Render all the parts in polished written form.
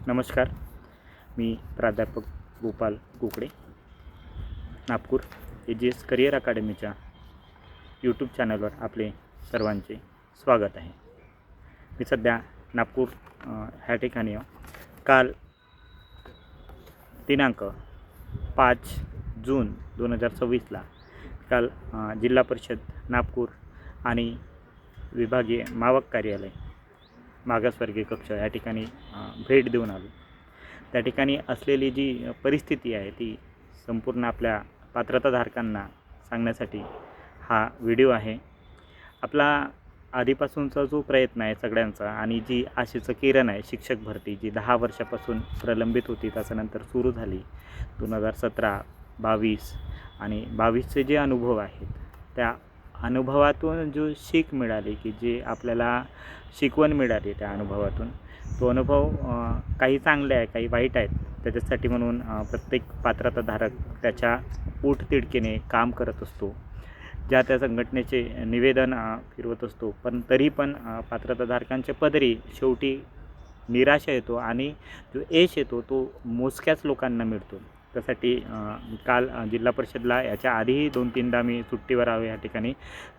नमस्कार. मी प्राध्यापक गोपाल कुकडे, नागपूर AGS करिअर अकॅडमीच्या यूट्यूब चॅनलवर आपले सर्वांचे स्वागत आहे. मी सध्या नागपूर ह्या ठिकाणी काल दिनांक 5 जून 2026ला काल जिल्हा परिषद नागपूर आणि विभागीय मावक कार्यालय मागासवर्गीय कक्ष या ठिकाणी भेट देऊन आलो. त्या ठिकाणी असलेली जी परिस्थिती आहे ती संपूर्ण आपल्या पात्रताधारकांना सांगण्यासाठी हा व्हिडिओ आहे. आपला आधीपासूनचा जो प्रयत्न आहे सगळ्यांचा आणि जी आशेचं किरण आहे शिक्षक भरती जी 10 वर्षापासून प्रलंबित होती त्याच्यानंतर सुरू झाली 2017, 22 आणि 22चे जे अनुभव आहेत त्या अनुभवातून जो शिक मिळाली की जे आपल्याला शिकवण मिळाली त्या अनुभवातून, तो अनुभव काही चांगले आहे काही वाईट आहेत. त्याच्यासाठी म्हणून प्रत्येक पात्रताधारक त्याच्या पोटतिडकीने काम करत असतो, ज्या त्या संघटनेचे निवेदन फिरवत असतो. पण तरी पण पात्रताधारकांच्या पदरी शेवटी निराशा येतो आणि जो यश येतो तो मोजक्याच लोकांना मिळतो. त्यासाठी काल जिल्हा परिषदला याच्या आधीही 2-3दा मी सुट्टीवर या ठिकाणी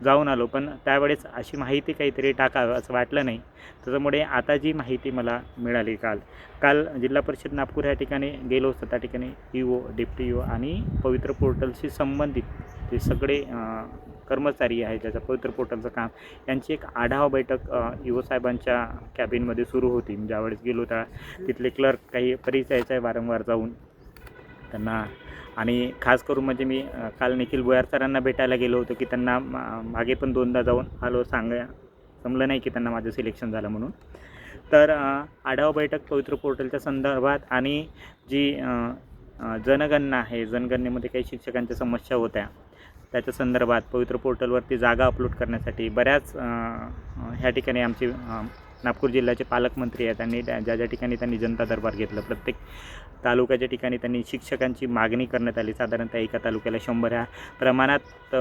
जाऊन आलो, पण त्यावेळेस अशी माहिती काहीतरी टाकावं असं वाटलं नाही. त्याच्यामुळे आता जी माहिती मला मिळाली काल जिल्हा परिषद नागपूर या ठिकाणी गेलो असतो. त्या ठिकाणी EO, डेप्टी EO आणि पवित्र पोर्टलशी संबंधित जे सगळे कर्मचारी आहेत ज्याचं पवित्र पोर्टलचं काम यांची एक आढावा बैठक EO साहेबांच्या कॅबिनमध्ये सुरू होती. ज्यावेळेस गेलो त्या तिथले क्लर्क काही परिचयाचे आहे वारंवार जाऊन त्यांना, आणि खास करून म्हणजे मी काल निखिल भुयार सरांना भेटायला गेलो होतो की त्यांना मागे पण 2दा जाऊन आलो, जमलं नाही की त्यांना माझं सिलेक्शन झालं म्हणून. तर आढावा बैठक पवित्र पोर्टलच्या संदर्भात आणि जी जनगणना आहे, जनगणनेमध्ये काही शिक्षकांच्या समस्या होत्या त्याच्या संदर्भात पवित्र पोर्टलवरती जागा अपलोड करण्यासाठी बऱ्याच ह्या ठिकाणी आमचे नागपूर जिल्ह्याचे पालकमंत्री आहेत. त्यांनी ज्या ठिकाणी त्यांनी जनता दरबार घेतलं, प्रत्येक तालुक्याच्या ठिकाणी त्यांनी शिक्षकांची मागणी करण्यात आली. साधारणतः एका तालुक्याला 100 ह्या प्रमाणात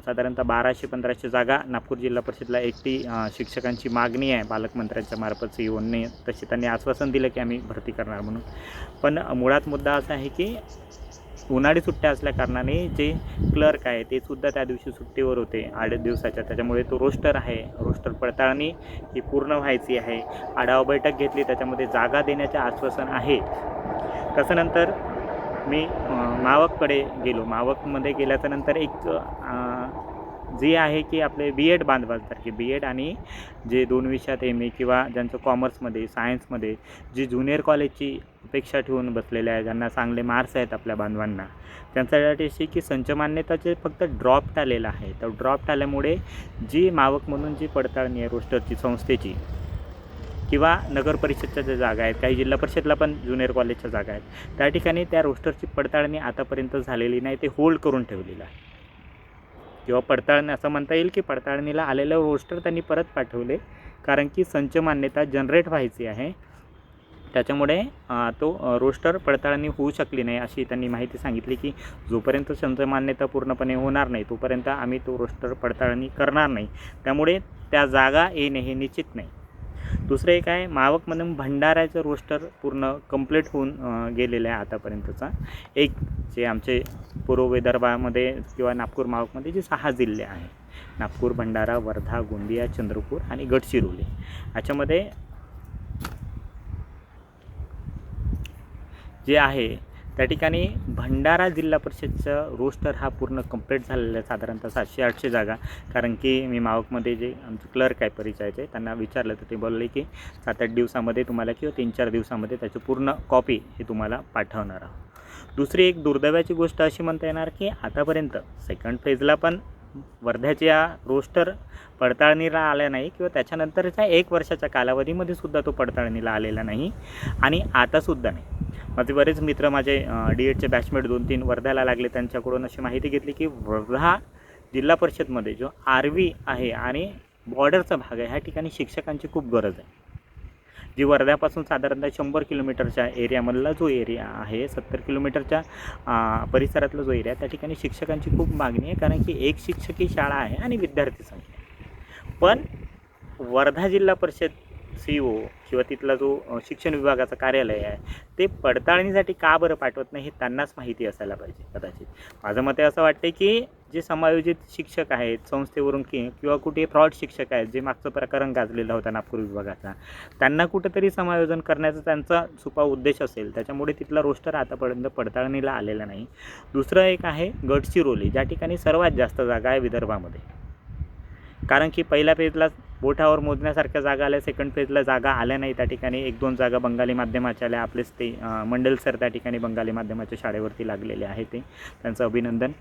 साधारणतः 1200-1500 जागा नागपूर जिल्हा परिषदला एकटी शिक्षकांची मागणी आहे पालकमंत्र्यांच्या मार्फत EOने. तशी त्यांनी आश्वासन दिलं की आम्ही भरती करणार म्हणून. पण मुळात मुद्दा असा आहे की उन्हाळी सुट्ट्या असल्याकारणाने जे क्लर्क आहे ते सुद्धा त्या दिवशी सुट्टीवर होते 8 दिवसाच्या. त्याच्यामुळे तो रोस्टर आहे, रोस्टर पडताळणी ही पूर्ण व्हायची आहे. आढावा बैठक घेतली, त्याच्यामध्ये जागा देण्याचे आश्वासन आहे. त्याच्यानंतर मी मावककडे गेलो. मावकमध्ये गेल्याच्यानंतर एक जे आहे की आपले BEd बांधवांसारखे BEd आणि जे 2 विषयात MA किंवा ज्यांचं कॉमर्समध्ये सायन्समध्ये जी ज्युनियर कॉलेजची अपेक्षा ठेवून बसलेले आहे, ज्यांना चांगले मार्क्स आहेत आपल्या बांधवांना, त्यांच्यासाठी अशी की संच मान्यताचे फक्त ड्रॉफ्ट आलेला आहे. तर ड्रॉफ्ट आल्यामुळे जी मावक म्हणून जी पडताळणी आहे रोस्टरची संस्थेची किंवा नगर परिषदच्या ज्या जागा आहेत, काही जिल्हा परिषदला पण ज्युनियर कॉलेजच्या जागा आहेत, त्या ठिकाणी त्या रोस्टरची पडताळणी आतापर्यंत झालेली नाही. ते होल्ड करून ठेवलेलं आहे किंवा पडताळणी असं म्हणता येईल की पडताळणीला आलेलं रोस्टर त्यांनी परत पाठवले, कारण की संच मान्यता जनरेट व्हायची आहे. त्याच्यामुळे तो रोस्टर पडताळणी होऊ शकली नाही अशी त्यांनी माहिती सांगितली की जोपर्यंत संच मान्यता पूर्णपणे होणार नाही तोपर्यंत आम्ही तो रोस्टर पडताळणी करणार नाही. त्यामुळे त्या जागा येणे हे निश्चित नाही. दुसरं एक आहे मावकमधून भंडाऱ्याचं रोस्टर पूर्ण कंप्लीट होऊन गेलेलं आहे आतापर्यंतचा. एक जे आमचे पूर्व विदर्भामध्ये किंवा नागपूर मावकमध्ये जे 6 जिल्हे आहे, नागपूर, भंडारा, वर्धा, गोंदिया, चंद्रपूर आणि गडचिरोली, याच्यामध्ये जे आहे त्या ठिकाणी भंडारा जिल्हा परिषदचा रोस्टर हा पूर्ण कंप्लीट झालेला आहे, साधारणतः 700-800 जागा. कारण की मी मावकमध्ये जे आमचे क्लर्क आहे परिचयाचे त्यांना विचारलं तर ते बोलले की 7-8 दिवसामध्ये तुम्हाला किंवा 3-4 दिवसामध्ये त्याची पूर्ण कॉपी हे तुम्हाला पाठवणार आहोत. दुसरी एक दुर्दैवाची गोष्ट अशी म्हणता येणार की आतापर्यंत सेकंड फेजला पण वर्ध्याच्या रोस्टर पडताळणीला आल्या नाही किंवा त्याच्यानंतरच्या 1 वर्षाच्या कालावधीमध्ये सुद्धा तो पडताळणीला आलेला नाही आणि आतासुद्धा नाही. माझे बरेच मित्र माझे DEDचे बॅचमेट 2-3 वर्ध्याला लागले, त्यांच्याकडून अशी माहिती घेतली की वर्धा जिल्हा परिषदमध्ये जो RV आहे आणि बॉर्डरचा भाग आहे ह्या ठिकाणी शिक्षकांची खूप गरज आहे. जी वर्ध्यापासून साधारणतः 100 किलोमीटरच्या एरियामधला जो एरिया आहे, 70 किलोमीटरच्या परिसरातला जो एरिया, त्या ठिकाणी शिक्षकांची खूप मागणी आहे. कारण की एक शिक्षकी शाळा आहे आणि विद्यार्थी संख्या. पण वर्धा जिल्हा परिषद CO किंवा तिथला जो शिक्षण विभागाचं कार्यालय आहे ते पडताळणीसाठी का बरं पाठवत नाही हे त्यांनाच माहिती असायला पाहिजे. कदाचित माझं मते असं वाटते की जे समायोजित शिक्षक आहेत संस्थेवरून किंवा कुठे फ्रॉड शिक्षक आहेत, जे मागचं प्रकरण गाजलेलं होतं नागपूर विभागाचा, त्यांना कुठंतरी समायोजन करण्याचा त्यांचा छुपा उद्देश असेल, त्याच्यामुळे तिथला रोस्टर आतापर्यंत पडताळणीला आलेला नाही. दुसरं एक आहे गडचिरोली, ज्या ठिकाणी सर्वात जास्त जागा आहे विदर्भामध्ये. कारण की पहिल्या फेजला बोटावर मोजण्यासारख्या जागा आल्या, सेकंड फेजला जागा आल्या नाही. त्या ठिकाणी 1-2 जागा बंगाली माध्यमाच्या आल्या. आपलेच ते मंडल सर त्या ठिकाणी बंगाली माध्यमाच्या शाळेवरती लागलेले आहे, ते त्यांचं अभिनंदन.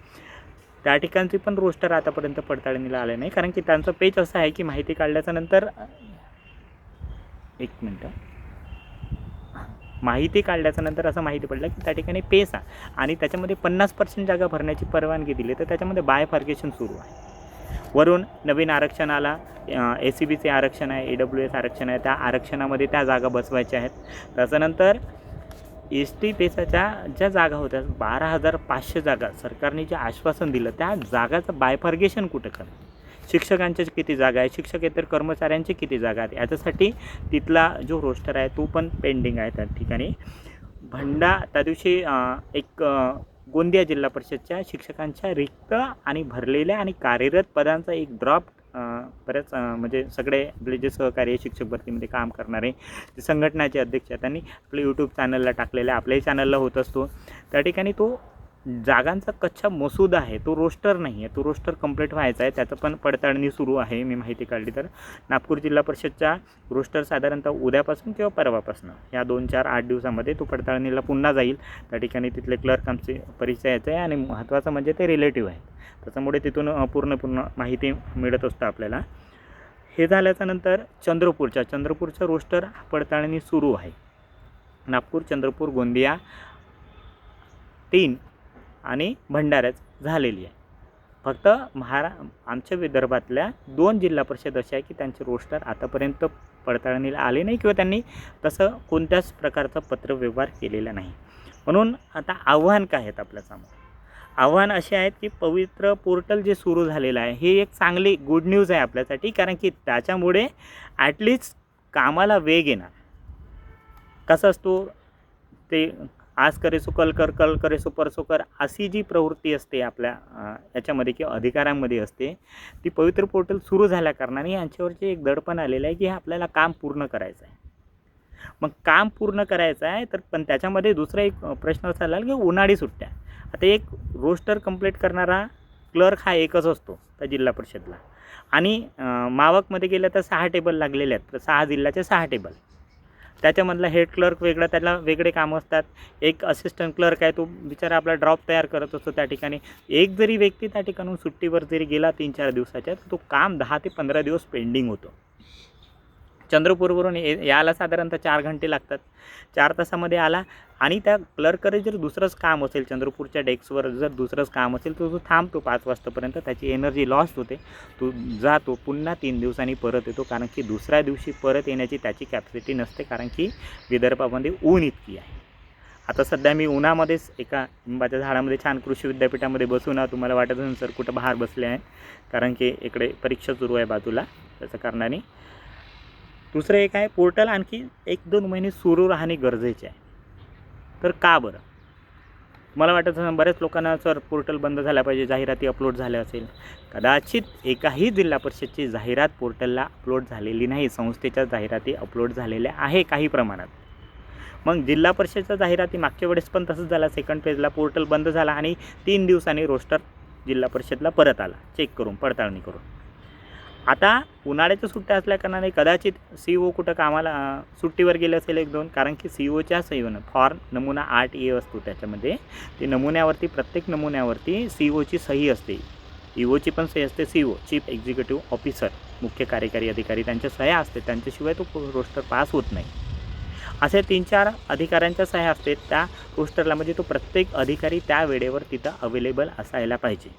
त्या ठिकाणची पण रोस्टर आतापर्यंत पडताळणीला आले नाही, कारण की त्यांचं पेज असं आहे की माहिती काढल्याच्या नंतर माहिती काढल्याच्या नंतर असं माहिती पडलं की त्या ठिकाणी पेस आहे आणि त्याच्यामध्ये 50% जागा भरण्याची परवानगी दिली, तर त्याच्यामध्ये बायफार्केशन सुरू आहे. वरून नवीन आरक्षण आला, ACBचे आरक्षण आहे, AWS आरक्षण आहे, त्या आरक्षणामध्ये त्या जागा बसवायच्या आहेत. त्याच्यानंतर ST पेसाच्या ज्या जागा होत्या 12,500 जागा सरकारने जे आश्वासन दिलं, त्या जागाचं बायफार्केशन कुठं करणं, शिक्षकांच्या किती जागा आहे, शिक्षकेतर कर्मचाऱ्यांची किती जागा आहेत, याच्यासाठी तिथला जो रोस्टर आहे तो पण पेंडिंग आहे. त्या ठिकाणी त्या दिवशी एक गोंदिया जिल्हा परिषदच्या शिक्षकांच्या रिक्त आणि भरलेल्या आणि कार्यरत पदांचा एक ड्रॉप बऱ्याच म्हणजे सगळे आपले जे सहकारी शिक्षक भरतीमध्ये काम करणारे जे संघटनाचे अध्यक्ष आहेत त्यांनी आपल्या यूट्यूब चॅनलला टाकलेला, आपल्याही चॅनलला होत असतो. त्या ठिकाणी तो जागांचा कच्चा मसूदा आहे, तो रोस्टर नाही आहे, तो रोस्टर कंप्लीट व्हायचा आहे, त्याचं पण पडताळणी सुरू आहे. मी माहिती काढली तर नागपूर जिल्हा परिषदच्या रोस्टर साधारणतः उद्यापासून किंवा परवापासून या 2-4-8 दिवसामध्ये तो पडताळणीला पुन्हा जाईल. त्या ठिकाणी तिथले क्लर्क आमचे परिचयाचे आहे आणि महत्त्वाचं म्हणजे ते रिलेटिव्ह आहेत, त्याच्यामुळे तिथून पूर्ण माहिती मिळत असतं आपल्याला. हे झाल्याच्या नंतर चंद्रपूरचं रोस्टर पडताळणी सुरू आहे. नागपूर, चंद्रपूर, गोंदिया 3 आणि भंडाऱ्यात झालेली आहे. फक्त आमच्या विदर्भातल्या 2 जिल्हा परिषद अशा आहे की त्यांचे रोस्टर आतापर्यंत पडताळणीला आले नाही किंवा त्यांनी तसं कोणत्याच प्रकारचा पत्रव्यवहार केलेला नाही. म्हणून आता आव्हान काय आहेत आपल्यासमोर? आव्हान असे आहेत की पवित्र पोर्टल जे सुरू झालेलं आहे हे एक चांगली गुड न्यूज आहे आपल्यासाठी, कारण की त्याच्यामुळे ॲटलिस्ट कामाला वेग येणार. कसं असतो ते आज करे सो कल करे सो परसो कर, अशी जी प्रवृत्ती असते आपल्या याच्यामध्ये किंवा अधिकारांमध्ये असते, ती पवित्र पोर्टल सुरू झाल्या कारणाने यांच्यावरचे एक दडपण आलेलं आहे की आपल्याला काम पूर्ण करायचं आहे. मग काम पूर्ण करायचं आहे तर पण त्याच्यामध्ये दुसरा एक प्रश्न असा आला की उन्हाळी सुट्ट्या. आता एक रोस्टर कंप्लीट करणारा क्लर्क हा एकच असतो त्या जिल्हा परिषदला आणि मावकमध्ये गेलं तर 6 टेबल लागलेले आहेत, 6 जिल्ह्याचे 6 टेबल. त्याच्यामधला हेड क्लर्क वेगळा, त्याला वेगळे कामं असतात. एक असिस्टंट क्लर्क आहे, तो बिचारा आपला ड्रॉप तयार करत असतो. त्या ठिकाणी एक जरी व्यक्ती त्या ठिकाणून सुट्टीवर जरी गेला 3-4 दिवसाच्या, तर तो काम 10 ते 15 दिवस पेंडिंग होतो. चंद्रपूरवरून यायला साधारणतः 4 घंटे लागतात. 4 तासामध्ये आला आणि त्या क्लर्ककडे जर दुसरंच काम असेल, चंद्रपूरच्या डेस्कवर जर दुसरंच काम असेल, तर तो थांबतो 5 वाजतापर्यंत, त्याची एनर्जी लॉस होते, तो जातो पुन्हा 3 दिवसांनी परत येतो, कारण की दुसऱ्या दिवशी परत येण्याची त्याची कॅपॅसिटी नसते, कारण की विदर्भामध्ये ऊन इतकी आहे. आता सध्या मी उन्हामध्येच एका लिंबाच्या झाडामध्ये छान कृषी विद्यापीठामध्ये बसून, तुम्हाला वाटत असेल सर कुठं बाहेर बसले आहे, कारण की इकडे परीक्षा सुरू आहे बाजूला, त्याच्या कारणाने. दुसरं एक आहे पोर्टल आणखी 1-2 महिने सुरू राहणे गरजेचे आहे. तर का बरं? मला वाटत असेल बऱ्याच लोकांना सर पोर्टल बंद झाला पाहिजे, जाहिराती अपलोड झाल्या असेल. कदाचित एकाही जिल्हा परिषदची जाहिरात पोर्टलला अपलोड झालेली नाही, संस्थेच्या जाहिराती अपलोड झालेल्या आहे काही प्रमाणात. मग जिल्हा परिषदच्या जाहिराती मागच्या वेळेस पण तसंच झालं, सेकंड फेजला पोर्टल बंद झाला आणि 3 दिवसांनी रोस्टर जिल्हा परिषदला परत आला चेक करून, पडताळणी करून. आता उन्हाळ्याच्या सुट्ट्या असल्याकारणाने कदाचित CO कुठं कामाला सुट्टीवर गेले असेल 1-2, कारण की COच्या सहीनं फॉर्म नमुना 8A असतो, त्याच्यामध्ये ते नमुन्यावरती प्रत्येक नमुन्यावरती COची सही असते, EOची पण सही असते. CO चीफ एक्झिक्युटिव्ह ऑफिसर, मुख्य कार्यकारी अधिकारी, त्यांच्या सह्या असते, त्यांच्याशिवाय तो रोस्टर पास होत नाही. असे 3-4 अधिकाऱ्यांच्या सह्या असते त्या रोस्टरला, म्हणजे तो प्रत्येक अधिकारी त्या वेळेवर तिथं अवेलेबल असायला पाहिजे.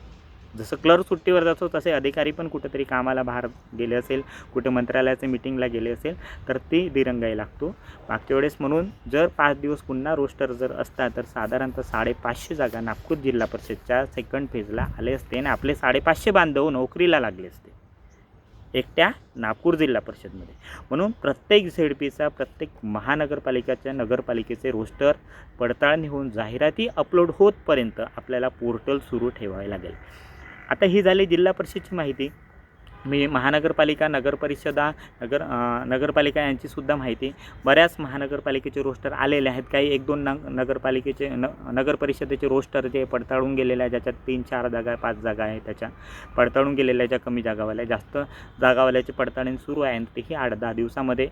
जसं क्लर्क सुट्टीवर जातो तसे अधिकारी पण कुठंतरी कामाला बाहेर गेले असेल, कुठं मंत्रालयाच्या मीटिंगला गेले असेल, तर ते दिरंगाई लागतो. मागच्या वेळेस म्हणून जर 5 दिवस पुन्हा रोस्टर जर असता तर साधारणतः 550 जागा नागपूर जिल्हा परिषदच्या सेकंड फेजला आले असते आणि आपले 550 बांधव नोकरीला लागले असते. एकट्या नागपूर जिल्हा परिषदमध्ये. म्हणून प्रत्येक झेडपीचा, प्रत्येक महानगरपालिकेच्या नगरपालिकेचे रोस्टर पडताळणी होऊन जाहिराती अपलोड होतपर्यंत आपल्याला पोर्टल सुरू ठेवावे लागेल. आता ही झाली जिल्हा परिषदची माहिती. मी महानगरपालिका, नगरपरिषदा, नगरपालिका यांचीसुद्धा माहिती. बऱ्याच महानगरपालिकेचे रोस्टर आलेले आहेत. काही 1-2 नगरपालिकेचे नगरपरिषदेचे रोस्टर जे पडताळून गेलेले आहे, ज्याच्यात 3-4 जागा आहे, 5 जागा आहे, त्याच्या पडताळून गेलेल्या ज्या कमी जागावाल्या, जास्त जागावाल्याची पडताळणी सुरू आहे. आणि तेही 8-10 दिवसामध्ये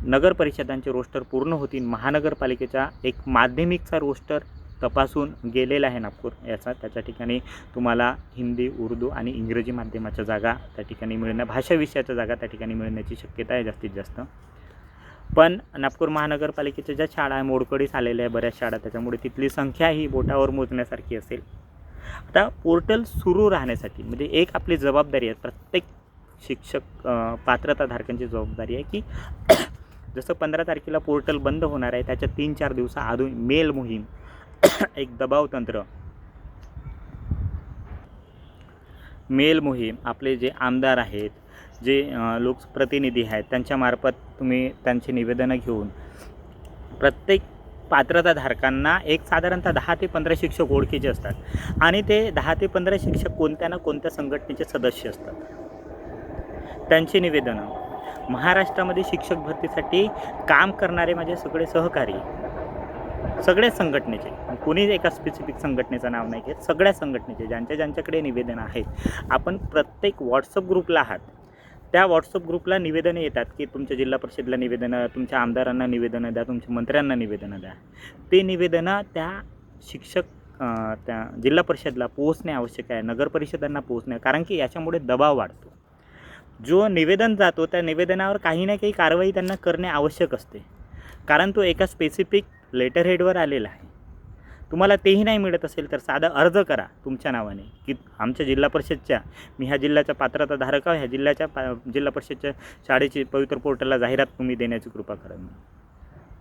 नगरपरिषदांचे रोस्टर पूर्ण होतील. महानगरपालिकेचा एक माध्यमिकचा रोस्टर तपासून गेलेला आहे नागपूर याचा. त्याच्या ठिकाणी तुम्हाला हिंदी, उर्दू आणि इंग्रजी माध्यमाच्या जागा त्या ठिकाणी भाषा विषयाच्या जागा त्या ठिकाणी मिळण्याची शक्यता आहे जास्तीत जास्त. पण नागपूर महानगरपालिकेच्या ज्या शाळा आहे, मोडकळीस आलेल्या आहे बऱ्याच शाळा, त्याच्यामुळे तिथली संख्या ही बोटावर मोजण्यासारखी असेल. आता पोर्टल सुरू राहण्यासाठी म्हणजे एक आपली जबाबदारी आहे, प्रत्येक शिक्षक पात्रताधारकांची जबाबदारी आहे की जसं 15 तारखेला पोर्टल बंद होणार आहे, त्याच्या 3-4 दिवसाआधी मेल मोहीम, एक दबाव तंत्र, मेल मोहीम, आपले जे आमदार आहेत, जे लोकप्रतिनिधी आहेत, त्यांच्यामार्फत तुम्ही त्यांची निवेदनं घेऊन प्रत्येक पात्रताधारकांना एक साधारणतः 10 ते 15 शिक्षक ओळखीचे असतात आणि ते 10 ते 15 शिक्षक कोणत्या ना कोणत्या संघटनेचे सदस्य असतात. त्यांची निवेदनं महाराष्ट्रामध्ये शिक्षक भरतीसाठी काम करणारे माझे सगळे सहकारी, सगळ्याच संघटनेचे, कोणीच एका स्पेसिफिक संघटनेचं नाव नाही घेत, सगळ्या संघटनेचे ज्यांच्याकडे निवेदनं आहेत. आपण प्रत्येक व्हॉट्सअप ग्रुपला आहात, त्या व्हॉट्सअप ग्रुपला निवेदनं येतात की तुमच्या जिल्हा परिषदला निवेदनं, तुमच्या आमदारांना निवेदनं द्या, तुमच्या मंत्र्यांना निवेदनं द्या. ते निवेदनं त्या शिक्षक त्या जिल्हा परिषदला पोहोचणे आवश्यक आहे, नगरपरिषदांना पोहोचणे, कारण की याच्यामुळे दबाव वाढतो. जो निवेदन जातो त्या निवेदनावर काही ना काही कारवाई त्यांना करणे आवश्यक असते, कारण तो एका स्पेसिफिक लेटर हेडवर आलेला आहे. तुम्हाला तेही नाही मिळत असेल तर साधा अर्ज करा तुमच्या नावाने की आमच्या जिल्हा परिषदच्या, मी ह्या जिल्ह्याचा पात्रताधारक आहे, ह्या जिल्हा परिषदच्या शाळेची पवित्र पोर्टलला जाहिरात तुम्ही देण्याची कृपा करा.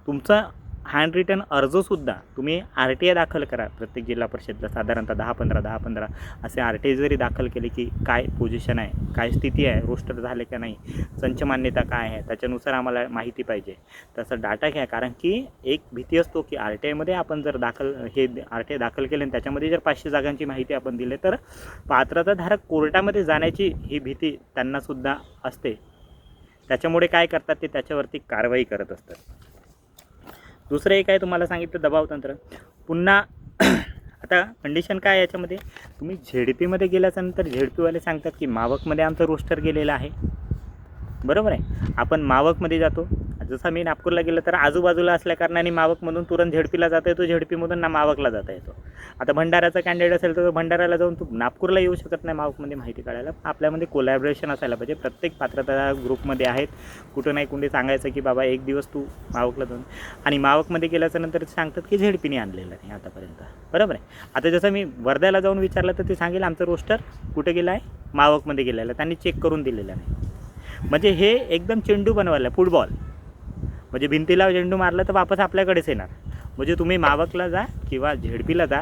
तुमचा हँड रिटन अर्जसुद्धा तुम्ही RTI दाखल करा. प्रत्येक जिल्हा परिषदला साधारणतः 10-15 असे RTI जरी दाखल केले की काय पोझिशन आहे, काय स्थिती आहे, रोस्टर झाले का नाही, संच मान्यता काय आहे, त्याच्यानुसार आम्हाला माहिती पाहिजे, त्याचा डाटा घ्या. कारण की एक भीती असतो की RTIमध्ये आपण जर RTI दाखल केले आणि त्याच्यामध्ये जर 500 जागांची माहिती आपण दिली तर पात्रताधारक कोर्टामध्ये जाण्याची ही भीती त्यांनासुद्धा असते. त्याच्यामुळे काय करतात ते त्याच्यावरती कारवाई करत असतात. दुसरं एक आहे, तुम्हाला सांगितलं दबाव तंत्र. पुन्हा आता कंडिशन काय याच्यामध्ये, तुम्ही झेडपीमध्ये गेल्याच्यानंतर झेडपीवाले सांगतात की मावकमध्ये आमचं रोस्टर गेलेलं आहे. बरोबर आहे, आपण मावकमध्ये जातो. जसं मी नागपूरला गेलं तर आजूबाजूला असल्या कारणाने मावकमधून तुरंत झेडपीला जाता येतो, झेडपीमधून ना मावकला जाता येतो. आता भंडाऱ्याचा कॅन्डिडेट असेल तर भंडाऱ्याला जाऊन तू नागपूरला येऊ शकत नाही मावकमध्ये माहिती काढायला. आपल्यामध्ये कोलॅबरेशन असायला पाहिजे. प्रत्येक पात्रता ग्रुपमध्ये आहेत, कुठं नाही कुठे सांगायचं की बाबा एक दिवस तू मावकला जाऊन, आणि मावकमध्ये गेल्याच्यानंतर सांगतात की झेडपीने आणलेलं नाही आतापर्यंत. बरोबर आहे. आता जसं मी वर्ध्याला जाऊन विचारलं तर ते सांगेल आमचं रोस्टर कुठं गेलं आहे, मावकमध्ये गेलेलं आहे, त्यांनी चेक करून दिलेलं नाही. म्हणजे हे एकदम चेंडू बनवायला, फुटबॉल म्हणजे भिंतीला चेंडू मारला तर वापस आपल्याकडेच येणार. म्हणजे तुम्ही मावकला जा किंवा झेडपीला जा,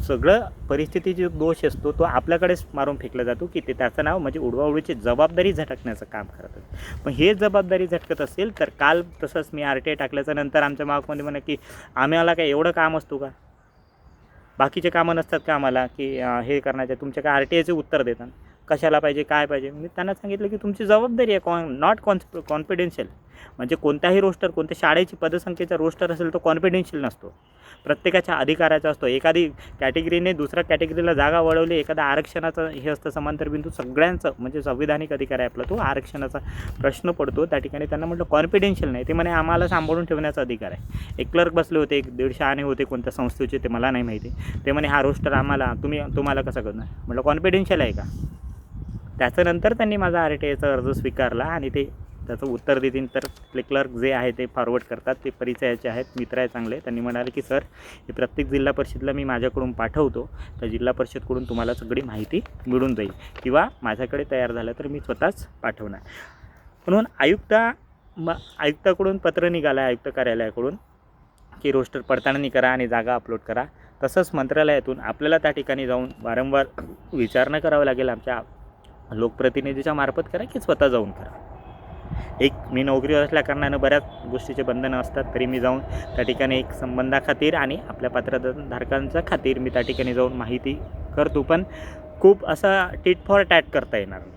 सगळं परिस्थितीची दोष असतो तो आपल्याकडेच मारून फेकला जातो की ते त्याचं नाव म्हणजे उडवाउडवीची जबाबदारी झटकण्याचं काम करतात. पण हे जबाबदारी झटकत असेल तर काल तसंच मी RTI टाकल्याच्या नंतर आमच्या मावकमध्ये म्हणा की आम्हाला काय एवढं काम असतो का, बाकीचे कामं नसतात का आम्हाला की हे करण्याचे, तुमच्या काय RTIचे उत्तर देतात कशाला पाहिजे काय पाहिजे. मी त्यांना सांगितलं की तुमची जबाबदारी आहे, नॉट कॉन्फिडेन्शियल. म्हणजे कोणताही रोस्टर, कोणत्या शाळेची पदसंख्येचा रोस्टर असेल तो कॉन्फिडेन्शियल नसतो, प्रत्येकाच्या अधिकाराचा असतो. एखादी कॅटेगरीने दुसऱ्या कॅटेगरीला जागा वळवली, एखादा आरक्षणाचं हे असतं समांतर बिंदू, सगळ्यांचं म्हणजे संविधानिक अधिकार आहे आपला, तो आरक्षणाचा प्रश्न पडतो. त्या ठिकाणी त्यांना म्हटलं कॉन्फिडेन्शियल नाही, ते म्हणे आम्हाला सांभाळून ठेवण्याचा अधिकार आहे. एक क्लर्क बसले होते, 150 आणे होते, कोणत्या संस्थेचे ते मला नाही माहिती. ते म्हणे हा रोस्टर आम्हाला तुम्हाला कसा करणार. म्हटलं कॉन्फिडेन्शियल आहे का. त्याच्यानंतर त्यांनी माझा RTIचा अर्ज स्वीकारला आणि ते त्याचं उत्तर देतील तर आपले क्लर्क जे आहे ते फॉरवर्ड करतात, ते परिचयाचे आहेत, मित्र आहे चांगले. त्यांनी म्हणाले की सर हे प्रत्येक जिल्हा परिषदला मी माझ्याकडून पाठवतो, तर जिल्हा परिषदकडून तुम्हाला सगळी माहिती मिळून जाईल किंवा माझ्याकडे तयार झालं तर मी स्वतःच पाठवणार. म्हणून आयुक्ताकडून पत्र निघालं आहे, आयुक्त कार्यालयाकडून की रोस्टर पडताळणी करा आणि जागा अपलोड करा. तसंच मंत्रालयातून आपल्याला त्या ठिकाणी जाऊन वारंवार विचारणा करावं लागेल आमच्या लोकप्रतिनिधीच्या मार्फत करा की स्वतः जाऊन करा. एक मी नोकरीवर असल्या कारणानं बऱ्याच गोष्टीचे बंधनं असतात, तरी मी जाऊन त्या ठिकाणी एक संबंधाखातीर आणि आपल्या पात्रधारकांच्या खातीर मी त्या ठिकाणी जाऊन माहिती करतो. पण खूप असा टिट फॉर टॅट करता येणार नाही.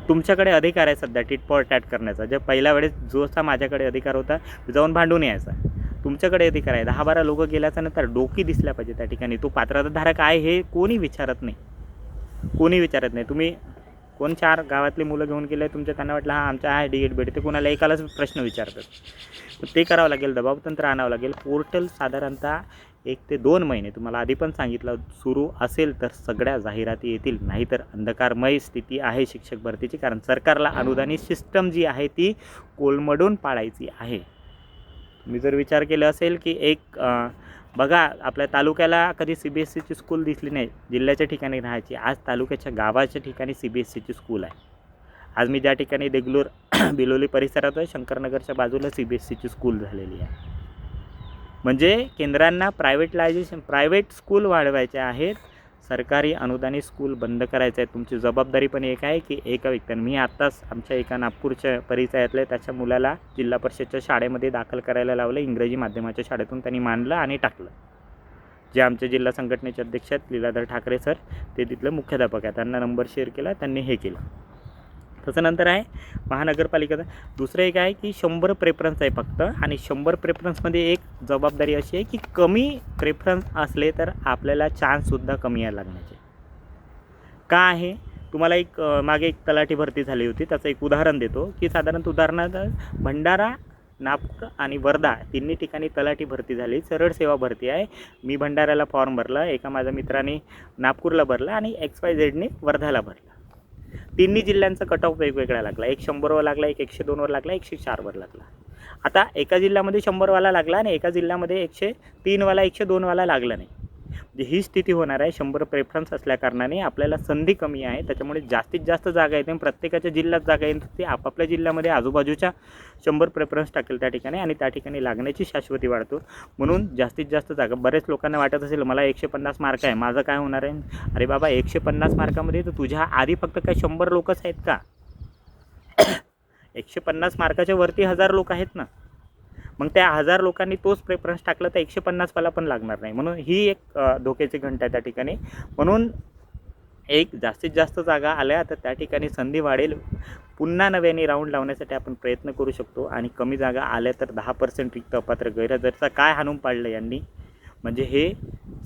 तुमच्याकडे अधिकार आहे सध्या टिट फॉर टॅट करण्याचा. जे पहिल्या वेळेस जो असा माझ्याकडे अधिकार होता जाऊन भांडून यायचा, तुमच्याकडे अधिकार आहे. 10-12 लोकं गेल्याच्या नंतर डोकी दिसल्या पाहिजे त्या ठिकाणी. तो पात्रधारक आहे हे कोणी विचारत नाही, कोणी विचारत नाही. तुम्ही कोण 4 गावातली मुलं घेऊन गेले तुमच्या, त्यांना वाटलं हां आमच्या आहे डिएड बेड, ते कोणाला एकालाच प्रश्न विचारतात. ते करावं लागेल, दबावतंत्र आणावं लागेल. पोर्टल साधारणतः 1 ते 2 महिने तुम्हाला आधी पण सांगितलं सुरू असेल तर सगळ्या जाहिराती येतील, नाहीतर अंधकारमय स्थिती आहे शिक्षक भरतीची. कारण सरकारला अनुदानित सिस्टम जी आहे ती कोलमडून पाडायची आहे. मी जर विचार केला असेल की एक बघा आपल्या तालुक्याला कधी CBSEची स्कूल दिसली नाही, जिल्ह्याच्या ठिकाणी राहायची. आज तालुक्याच्या गावाच्या ठिकाणी CBSEची स्कूल आहे. आज मी ज्या ठिकाणी देगलूर बिलोली परिसरात आहे, शंकरनगरच्या बाजूला CBSEची स्कूल झालेली आहे. म्हणजे केंद्रांना प्रायव्हेट स्कूल वाढवायचे आहेत, सरकारी अनुदानित स्कूल बंद करायचं आहे. तुमची जबाबदारी पण एक आहे की एका व्यक्तीने, मी आत्ताच आमच्या एका नागपूरच्या परिचयातल्या त्याच्या मुलाला जिल्हा परिषदच्या शाळेमध्ये दाखल करायला लावलं. इंग्रजी माध्यमाच्या शाळेतून त्यांनी मानलं आणि टाकलं. जे आमचे जिल्हा संघटनेचे अध्यक्ष आहेत लीलाधर ठाकरे सर, ते तिथले मुख्याध्यापक आहेत. त्यांना नंबर शेअर केला, त्यांनी हे केलं. तसं नंतर आहे महानगरपालिकेचं. दुसरं एक आहे की 100 प्रेफरन्स आहे फक्त, आणि 100 प्रेफरन्समध्ये एक जबाबदारी अशी आहे की कमी प्रेफरन्स असले तर आपल्याला चान्ससुद्धा कमी यायला लागण्याचे. का आहे तुम्हाला एक मागे एक तलाठी भरती झाली होती, त्याचं एक उदाहरण देतो की साधारणतः उदाहरणार्थ भंडारा, नागपूर आणि वर्धा तिन्ही ठिकाणी तलाठी भरती झाली, सरळ सेवा भरती आहे. मी भंडाऱ्याला फॉर्म भरला, एका माझ्या मित्राने नागपूरला भरला आणि XYZने वर्धाला भरला. तिन्ही जिल्ह्यांचा कट ऑफ वेगवेगळा लागला. एक 100वर लागला, एक 102वर लागला, 104वर लागला. आता एका जिल्ह्यामध्ये 100वाला लागला आणि एका जिल्ह्यामध्ये 103वाला 102वाला लागला नाही. म्हणजे ही स्थिती होणार आहे. 100 प्रेफरन्स असल्याकारणाने आपल्याला संधी कमी आहे, त्याच्यामुळे जास्तीत जास्त जागा येते. प्रत्येकाच्या जिल्ह्यात जागा येते, ते आपापल्या जिल्ह्यामध्ये आजूबाजूच्या 100 प्रेफरन्स टाकेल त्या ठिकाणी आणि त्या ठिकाणी लागण्याची शाश्वती वाढतो. म्हणून जास्तीत जास्त जागा. बरेच लोकांना वाटत असेल मला 150 मार्क आहे, माझं काय होणार आहे. अरे बाबा 150 मार्कामध्ये तर तुझ्या आधी फक्त काय 100 लोकच आहेत का? 150 मार्काच्या वरती 1000 लोक आहेत ना. मग त्या 1000 लोकांनी तोच प्रेफरन्स टाकला तर 150वाला पण लागणार नाही. म्हणून ही एक धोक्याची घंटा आहे त्या ठिकाणी. म्हणून एक जास्तीत जास्त जागा आल्या तर त्या ठिकाणी संधी वाढेल. पुन्हा नव्याने राऊंड लावण्यासाठी आपण प्रयत्न करू शकतो. आणि कमी जागा आल्या तर 10% रिक्त अपात्र गैरहजरचा काय हाणून पाडलं यांनी. म्हणजे हे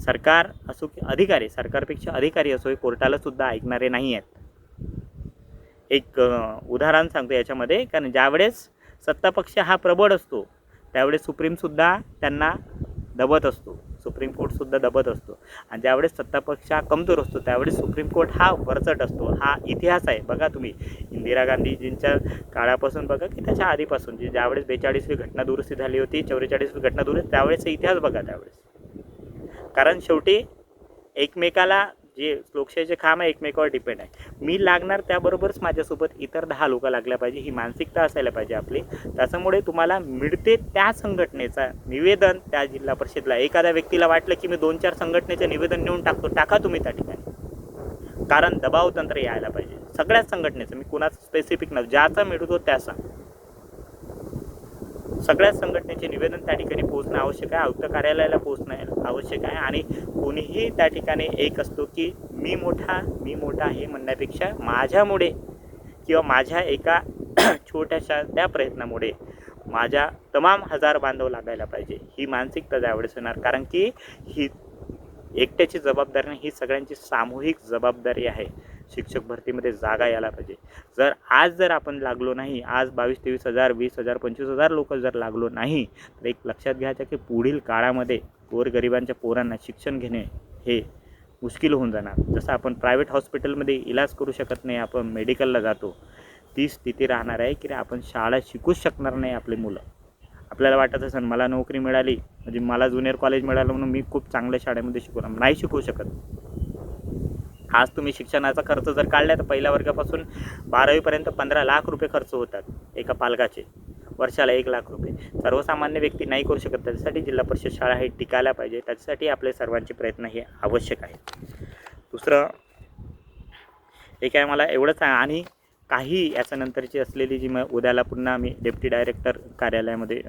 सरकार असो की अधिकारी, सरकारपेक्षा अधिकारी असो, हे कोर्टालासुद्धा ऐकणारे नाही आहेत. एक उदाहरण सांगतो याच्यामध्ये. कारण ज्यावेळेस सत्तापक्ष हा प्रबळ असतो त्यावेळेस सुप्रीमसुद्धा त्यांना दबत असतो, सुप्रीम कोर्टसुद्धा दबत असतो. आणि ज्यावेळेस सत्तापक्ष हा कमजोर असतो त्यावेळेस सुप्रीम कोर्ट हा वरचढ असतो. हा इतिहास आहे. बघा तुम्ही इंदिरा गांधीजींच्या काळापासून बघा की त्याच्या आधीपासून, जी ज्यावेळेस 42वी घटना दुरुस्ती झाली होती, 44वी घटना दुरुस्ती, त्यावेळेस इतिहास बघा त्यावेळेस. कारण शेवटी एकमेकाला जे लोकशाहीचे खांब आहे एकमेकावर डिपेंड आहे. मी लागणार त्याबरोबरच माझ्यासोबत इतर 10 लोक लागल्या पाहिजे, ही मानसिकता असायला पाहिजे आपली. त्याच्यामुळे तुम्हाला मिळते त्या संघटनेचा निवेदन त्या जिल्हा परिषदला. एखाद्या व्यक्तीला वाटलं की मी 2-4 संघटनेचे निवेदन नेऊन टाकतो, टाका तुम्ही त्या ठिकाणी. कारण दबाव तंत्र यायला पाहिजे सगळ्याच संघटनेचं. मी कुणाचं स्पेसिफिक नव्हतं, ज्याचा मिळतो त्याचा सगळ्याच संघटनेचे निवेदन त्या ठिकाणी पोहोचणं आवश्यक आहे. आयुक्त कार्यालयाला पोहोचणं आवश्यक आहे. आणि कोणीही त्या ठिकाणी एक असतो की मी मोठा हे म्हणण्यापेक्षा माझ्यामुळे किंवा माझ्या एका छोट्याशा त्या प्रयत्नामुळे माझ्या तमाम 1000 बांधव लागायला पाहिजे, ही मानसिकता त्यावेळेस येणार. कारण की ही एकट्याची जबाबदारी नाही, ही सगळ्यांची सामूहिक जबाबदारी आहे. शिक्षक भरतीमध्ये जागा यायला पाहिजे. जर आपण लागलो नाही, आज 22-23,000, 20,000, 25,000 लोक जर लागलो नाही तर एक लक्षात घ्यायचं की पुढील काळामध्ये गोरगरिबांच्या पोरांना शिक्षण घेणे हे मुश्किल होऊन जाणार. जसं आपण प्रायव्हेट हॉस्पिटलमध्ये इलाज करू शकत नाही, आपण मेडिकलला जातो, ती स्थिती राहणार आहे की आपण शाळा शिकूच शकणार नाही आपले मुलं. आपल्याला वाटत असेल मला नोकरी मिळाली म्हणजे मला ज्युनियर कॉलेज मिळालं म्हणून मी खूप चांगल्या शाळेमध्ये शिकवणार, नाही शिकवू शकत. आज तुम्ही शिक्षणाचा खर्च जर काढला तर पहिल्या वर्गापासून 12वीपर्यंत 15 लाख रुपये खर्च होतात एका पालकाचे, वर्षाला 1 लाख रुपये. सर्वसामान्य व्यक्ती नाही करू शकत. त्याच्यासाठी जिल्हा परिषद शाळा हे टिकायला पाहिजे. त्याच्यासाठी आपले सर्वांचे प्रयत्न हे आवश्यक आहेत. दुसरं एक आहे मला एवढंच आहे. आणि काही याच्यानंतरची असलेली जी मग उद्याला पुन्हा आम्ही डेप्टी डायरेक्टर कार्यालयामध्ये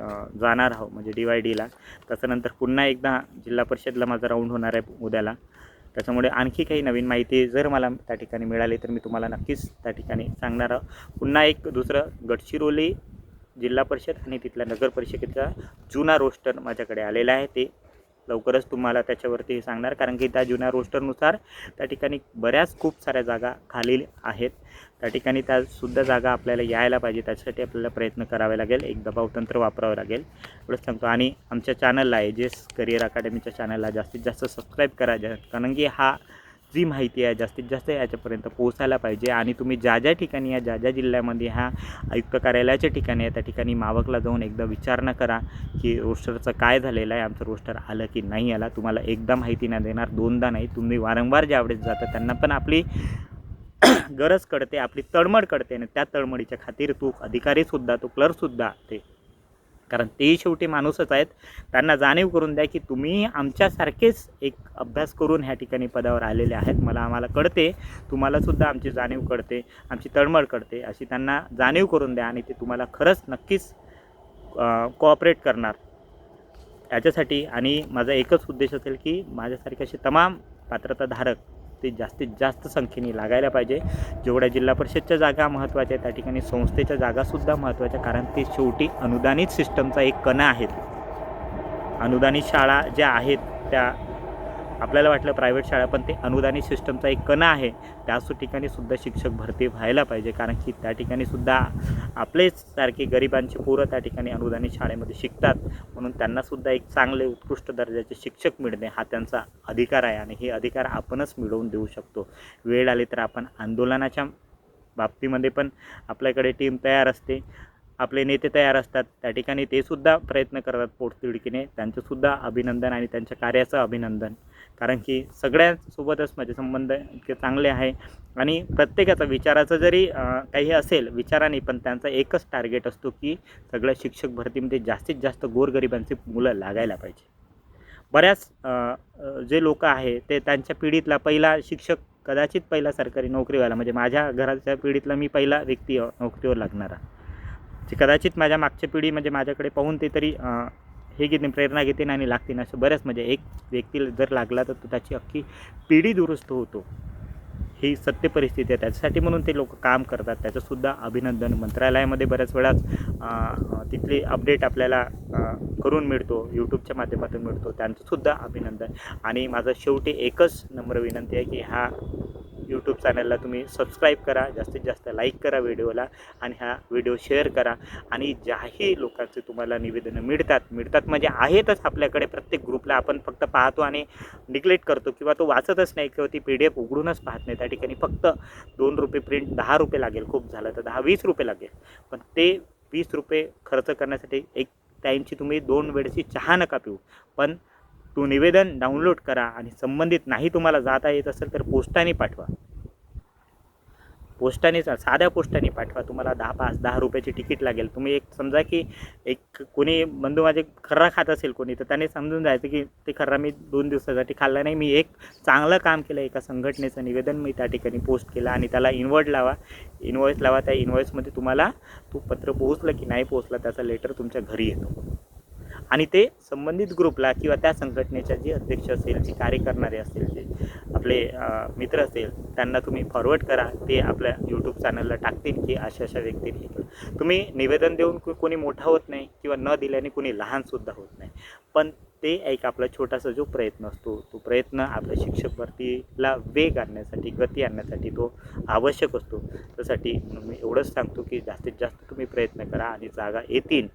जाणार आहोत म्हणजे DYDला. त्याच्यानंतर पुन्हा एकदा जिल्हा परिषदला माझा राऊंड होणार आहे उद्याला. त्याच्यामुळे आणखी काही नवीन माहिती जर मला त्या ठिकाणी मिळाली तर मी तुम्हाला नक्कीच त्या ठिकाणी सांगणार आहोत. पुन्हा एक दुसरं गडचिरोली जिल्हा परिषद आणि तिथल्या नगर परिषदेचा जुना रोस्टर माझ्याकडे आलेला आहे. ते लवकरच तुम्हाला त्याच्यावरती सांगणार, कारण की त्या जुन्या रोस्टरनुसार त्या ठिकाणी बऱ्याच खूप साऱ्या जागा खाली आहेत. त्या ठिकाणी त्यासुद्धा जागा आपल्याला यायला पाहिजे. त्यासाठी आपल्याला प्रयत्न करावे लागेल, एक दबाव तंत्र वापरावं लागेल एवढंच सांगतो. आणि आमच्या चॅनलला AJS करिअर अकॅडमीच्या चॅनलला जास्तीत जास्त सबस्क्राईब करा, कारण की हा जी माहिती आहे जास्तीत जास्त याच्यापर्यंत पोहोचायला पाहिजे. आणि तुम्ही ज्या ज्या ठिकाणी या ज्या ज्या जिल्ह्यामध्ये ह्या आयुक्त कार्यालयाच्या ठिकाणी आहे त्या ठिकाणी मावकला जाऊन एकदा विचारणा करा की रोस्टरचं काय झालेलं आहे, आमचं रोस्टर आलं की नाही आला. तुम्हाला एकदा माहिती नाही देणार, दोनदा नाही, तुम्ही वारंवार ज्यावेळेस जाता त्यांना पण आपली गरज कळते, आपली तळमळ कळते. आणि त्या तळमळीच्या खातीर तो अधिकारीसुद्धा, तो क्लर्कसुद्धा ते, कारण तेही शेवटी माणूसच आहेत, त्यांना जाणीव करून द्या की तुम्ही आमच्यासारखेच एक अभ्यास करून ह्या ठिकाणी पदावर आलेले आहेत. आम्हाला कळते, तुम्हालासुद्धा आमची जाणीव कळते, आमची तळमळ कळते, अशी त्यांना जाणीव करून द्या. आणि ते तुम्हाला खरंच नक्कीच कोऑपरेट करणार याच्यासाठी. आणि माझा एकच उद्देश असेल की माझ्यासारखे असे तमाम पात्रताधारक ते जास्तीत जास्त संख्येने लागायला पाहिजे. जेवढ्या जिल्हा परिषदच्या जागा महत्त्वाच्या त्या ठिकाणी संस्थेच्या जागासुद्धा महत्त्वाच्या, कारण ते शेवटी अनुदानित सिस्टमचा एक कणा आहेत. अनुदानित शाळा ज्या आहेत त्या आपल्याला वाटलं प्रायव्हेट शाळा, पण ते अनुदानित सिस्टमचा एक कणा आहे. त्याच ठिकाणी सुद्धा शिक्षक भरती व्हायला पाहिजे, कारण की त्या ठिकाणी सुद्धा आपलेच सारखे गरिबांची पोरं त्या ठिकाणी अनुदानित शाळेमध्ये शिकतात. म्हणून त्यांनासुद्धा एक चांगले उत्कृष्ट दर्जाचे शिक्षक मिळणे हा त्यांचा अधिकार आहे. आणि हे अधिकार आपणच मिळवून देऊ शकतो. वेळ आली तर आपण आंदोलनाच्या बाबतीमध्ये पण आपल्याकडे टीम तयार असते, आपले नेते तयार असतात, त्या ठिकाणी ते सुद्धा प्रयत्न करतात पोटतिडकीने. त्यांचंसुद्धा अभिनंदन आणि त्यांच्या कार्याचं अभिनंदन, कारण की सगळ्यांसोबतच माझे संबंध इतके चांगले आहे. आणि प्रत्येकाचा विचाराचं जरी काही असेल विचाराने, पण त्यांचा एकच टार्गेट असतो की सगळ्या शिक्षक भरतीमध्ये जास्तीत जास्त गोरगरिबांची मुलं लागायला पाहिजे. बऱ्याच जे लोक आहे ते त्यांच्या पिढीतला पहिला शिक्षक, कदाचित पहिला सरकारी नोकरीवाला, म्हणजे माझ्या घराच्या पिढीतला मी पहिला व्यक्ती नोकरीवर लागणारा, जे कदाचित माझ्या मागच्या पिढी म्हणजे माझ्याकडे पाहून ते तरी हे घेते, प्रेरणा घेते आणि लागते. असं बऱ्याच म्हणजे एक व्यक्ती जर लागला तर तो त्याची अख्खी पिढी दुरुस्त होतो, ही सत्य परिस्थिती आहे. त्याच्यासाठी म्हणून ते लोक काम करतात, त्याचंसुद्धा अभिनंदन. मंत्रालयामध्ये बऱ्याच वेळाच तिथली अपडेट आपल्याला करून मिळतो, यूट्यूबच्या माध्यमातून मिळतो, त्यांचंसुद्धा अभिनंदन. आणि माझं शेवटी एकच नम्र विनंती आहे की ह्या यूट्यूब चॅनलला तुम्ही सबस्क्राईब करा, जास्तीत जास्त लाईक करा व्हिडिओला, आणि हा व्हिडिओ शेअर करा. आणि ज्याही लोकांचे तुम्हाला निवेदनं मिळतात म्हणजे आहेतच आपल्याकडे, प्रत्येक ग्रुपला आपण फक्त पाहतो आणि निग्लेक्ट करतो, किंवा तो वाचतच नाही, किंवा ती PDF उघडूनच पाहत नाही. त्या ठिकाणी फक्त ₹2 प्रिंट, ₹10 लागेल, खूप झालं तर ₹10-20 लागेल. पण ते ₹20 खर्च करण्यासाठी एक टाईमची तुम्ही 2 वेळची चहा नका पिऊ, पण तो निवेदन डाउनलोड करा. आणि संबंधित नाही तुम्हाला जाता येत असेल तर पोस्टाने पाठवा, साध्या पोस्टाने पाठवा. तुम्हाला ₹5-10 तिकीट लागेल. तुम्ही एक समजा की एक कोणी बंधू माझे खर्रा खात असेल कोणी, तर त्याने समजून जायचं की ते खर्रा मी 2 दिवसासाठी खाल्ला नाही, मी एक चांगलं काम केलं, एका संघटनेचं निवेदन मी त्या ठिकाणी पोस्ट केलं. आणि त्याला इन्व्हॉइस लावा. त्या इन्व्हॉइसमध्ये तुम्हाला तो पत्र पोहोचलं की नाही पोहोचलं त्याचा लेटर तुमच्या घरी येतो. आणि ते संबंधित ग्रुपला किंवा त्या संघटनेच्या जे अध्यक्ष असेल, जे कार्य करणारे असतील, जे आपले मित्र असेल, त्यांना तुम्ही फॉरवर्ड करा. ते आपल्या यूट्यूब चॅनलला टाकतील की अशा व्यक्तीने हे केलं. तुम्ही निवेदन देऊन कोणी मोठा होत नाही, किंवा न दिल्याने कोणी लहानसुद्धा होत नाही. पण ते एक आपला छोटासा जो प्रयत्न असतो, तो प्रयत्न आपल्या शिक्षक भरतीला वेग आणण्यासाठी, गती आणण्यासाठी तो आवश्यक असतो. त्यासाठी मी एवढंच सांगतो की जास्तीत जास्त तुम्ही प्रयत्न करा, आणि जागा येतील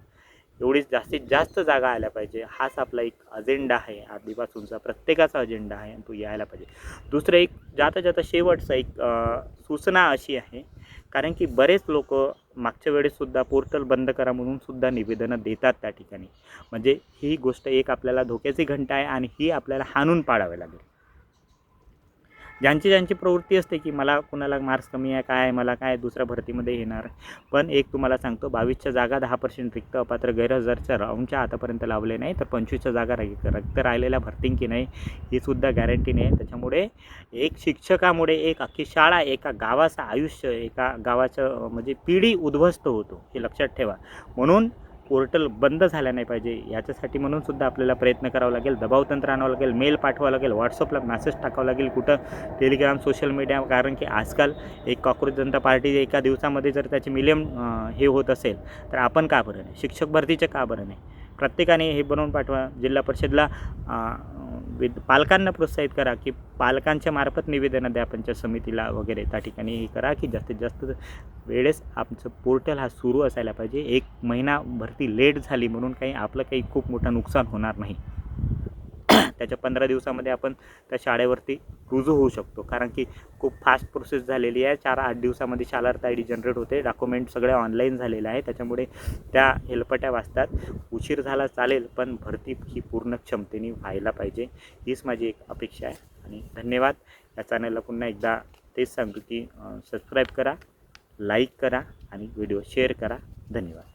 एवढीच जास्तीत जास्त जागा आल्या पाहिजे. हाच आपला एक अजेंडा आहे, आधीपासूनचा प्रत्येकाचा अजेंडा आहे, आणि तो यायला पाहिजे. दुसरं एक जाता शेवटचं एक सूचना अशी आहे, कारण की बरेच लोक मागच्या वेळेससुद्धा पोर्टल बंद करा म्हणून सुद्धा निवेदनं देतात त्या ठिकाणी. म्हणजे ही गोष्ट एक आपल्याला धोक्याची घंटा आहे, आणि ही आपल्याला हाणून पाडावी लागेल. ज्यांची प्रवृत्ती असते की मला कुणाला मार्क्स कमी आहे, काय मला काय दुसऱ्या भरतीमध्ये येणार. पण एक तुम्हाला सांगतो, 22च्या जागा 10% रिक्त अपात्र गैरहजरच्या राऊंडच्या आतापर्यंत लावले नाही, तर 25च्या जागा रिक्त राहिलेल्या भरतील की नाही ही सुद्धा गॅरंटी नाही. त्याच्यामुळे एक शिक्षकामुळे एक अख्खी शाळा, एका गावाचं आयुष्य, एका गावाचं म्हणजे पिढी उद्ध्वस्त होतो, हे लक्षात ठेवा. म्हणून पोर्टल बंद झाला नाही पाहिजे. याच्यासाठी म्हणून सुद्धा आपल्याला प्रयत्न करावा लागेल, दबावतंत्र आणावं लागेल, मेल पाठवावं लागेल, व्हॉट्सअपला मेसेज टाकावं लागेल, कुठं टेलिग्राम, सोशल मीडिया. कारण की आजकाल एक कॉक्रोच जनता पार्टी एका दिवसामध्ये जर त्याचे मिलियन हे होत असेल, तर आपण का बरं नाही? शिक्षक भरतीचे का बरं नाही? प्रत्येकाने हे बनवून पाठवा. जिल्हा परिषदला पालकांना प्रोत्साहित करा की पालकांच्या मार्फत निवेदनं द्या पंचायत समितीला वगैरे. त्या ठिकाणी हे करा की जास्तीत जास्त वेळेस आमचं पोर्टल हा सुरू असायला पाहिजे. 1 महिना भरती लेट झाली म्हणून आपलं काही खूप मोठं नुकसान होणार नाही. त्याच्या 15 दिवसामध्ये आपण त्या शाळेवरती रुजू होऊ शकतो. कारण की खूप फास्ट प्रोसेस झालेली आहे. 4-8 दिवसामध्ये शालार्थ ID जनरेट होते, डॉक्युमेंट सगळे ऑनलाईन झालेलं आहे. त्याच्यामुळे त्या हेलपट्या वाचतात. उशीर झाला चालेल, पण भरती ही पूर्ण क्षमतेने व्हायला पाहिजे, हीच माझी एक अपेक्षा आहे. आणि धन्यवाद. या चॅनलला पुन्हा एकदा तेच सांगतो की सबस्क्राईब करा, लाईक करा आणि व्हिडिओ शेअर करा. धन्यवाद.